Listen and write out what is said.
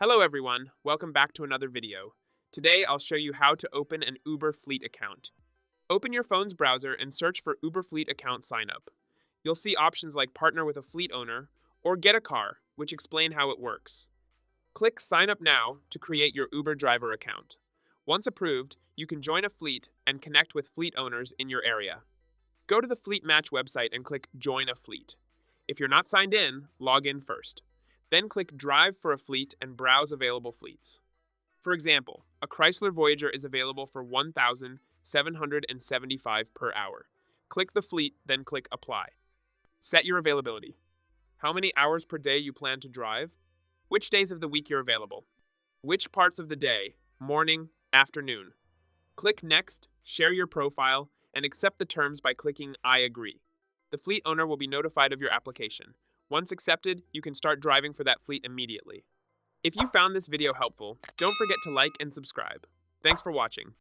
Hello everyone, welcome back to another video. Today I'll show you how to open an Uber Fleet account. Open your phone's browser and search for Uber Fleet account signup. You'll see options like partner with a fleet owner or get a car, which explain how it works. Click sign up now to create your Uber driver account. Once approved, you can join a fleet and connect with fleet owners in your area. Go to the Fleet Match website and click join a fleet. If you're not signed in, log in first. Then click Drive for a fleet and browse available fleets. For example, a Chrysler Voyager is available for $1,775 per hour. Click the fleet, then click Apply. Set your availability. How many hours per day you plan to drive? Which days of the week you're available? Which parts of the day? Morning, afternoon. Click Next, share your profile, and accept the terms by clicking I agree. The fleet owner will be notified of your application. Once accepted, you can start driving for that fleet immediately. If you found this video helpful, don't forget to like and subscribe. Thanks for watching.